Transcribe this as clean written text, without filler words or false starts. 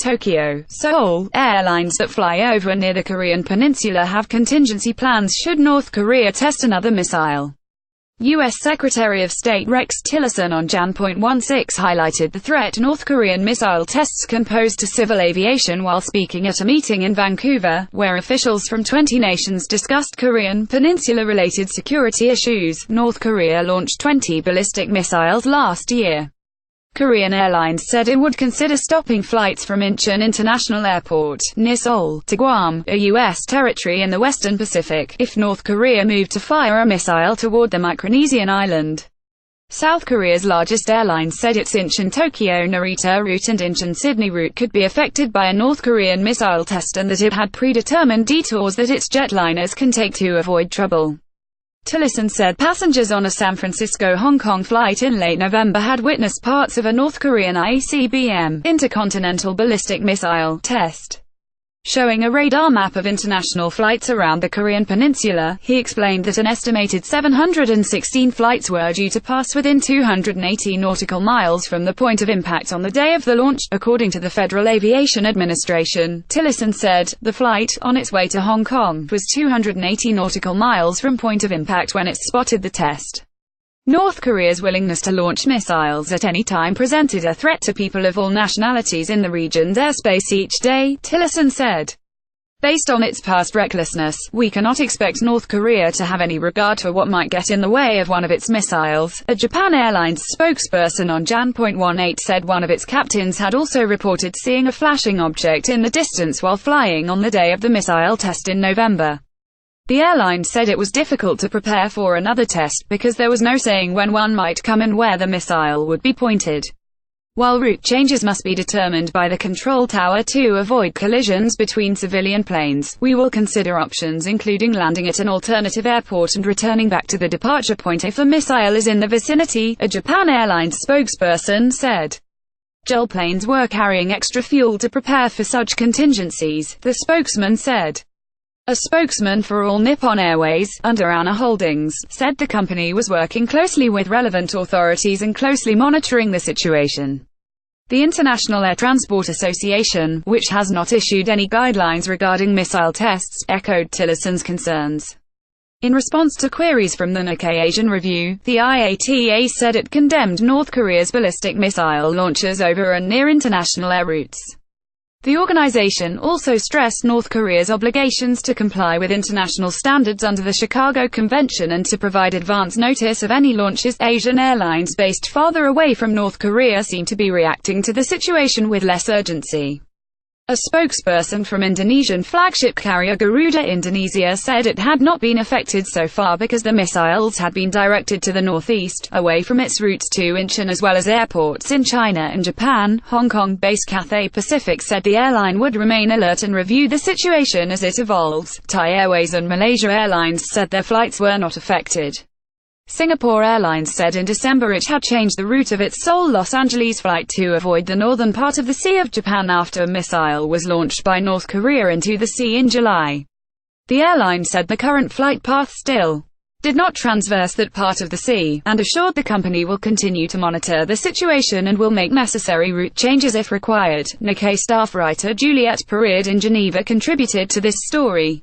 Tokyo, SEOUL Airlines that fly over near the Korean Peninsula have contingency plans should North Korea test another missile. U.S. Secretary of State Rex Tillerson on Jan.16 highlighted the threat North Korean missile tests can pose to civil aviation while speaking at a meeting in Vancouver, where officials from 20 nations discussed Korean Peninsula-related security issues. North Korea launched 20 ballistic missiles last year. Korean Airlines said it would consider stopping flights from Incheon International Airport, near Seoul, to Guam, a U.S. territory in the Western Pacific, if North Korea moved to fire a missile toward the Micronesian island. South Korea's largest airline said its Incheon-Tokyo Narita route and Incheon-Sydney route could be affected by a North Korean missile test and that it had predetermined detours that its jetliners can take to avoid trouble. Tillerson said passengers on a San Francisco-Hong Kong flight in late November had witnessed parts of a North Korean ICBM intercontinental ballistic missile test. Showing a radar map of international flights around the Korean Peninsula, he explained that an estimated 716 flights were due to pass within 280 nautical miles from the point of impact on the day of the launch, according to the Federal Aviation Administration. Tillerson said, the flight, on its way to Hong Kong, was 280 nautical miles from point of impact when it spotted the test. North Korea's willingness to launch missiles at any time presented a threat to people of all nationalities in the region's airspace each day, Tillerson said. Based on its past recklessness, we cannot expect North Korea to have any regard for what might get in the way of one of its missiles. A Japan Airlines spokesperson on Jan.18 said one of its captains had also reported seeing a flashing object in the distance while flying on the day of the missile test in November. The airline said it was difficult to prepare for another test, because there was no saying when one might come and where the missile would be pointed. While route changes must be determined by the control tower to avoid collisions between civilian planes, we will consider options including landing at an alternative airport and returning back to the departure point if a missile is in the vicinity, a Japan Airlines spokesperson said. JAL planes were carrying extra fuel to prepare for such contingencies, the spokesman said. A spokesman for All Nippon Airways, under Anna Holdings, said the company was working closely with relevant authorities and closely monitoring the situation. The International Air Transport Association, which has not issued any guidelines regarding missile tests, echoed Tillerson's concerns. In response to queries from the Nikkei Asian Review, the IATA said it condemned North Korea's ballistic missile launches over and near international air routes. The organization also stressed North Korea's obligations to comply with international standards under the Chicago Convention and to provide advance notice of any launches. Asian airlines based farther away from North Korea seem to be reacting to the situation with less urgency. A spokesperson from Indonesian flagship carrier Garuda Indonesia said it had not been affected so far because the missiles had been directed to the northeast, away from its routes to Incheon as well as airports in China and Japan. Hong Kong-based Cathay Pacific said the airline would remain alert and review the situation as it evolves. Thai Airways and Malaysia Airlines said their flights were not affected. Singapore Airlines said in December it had changed the route of its Seoul-Los Angeles flight to avoid the northern part of the Sea of Japan after a missile was launched by North Korea into the sea in July. The airline said the current flight path still did not transverse that part of the sea, and assured the company will continue to monitor the situation and will make necessary route changes if required. Nikkei staff writer Juliette Paride in Geneva contributed to this story.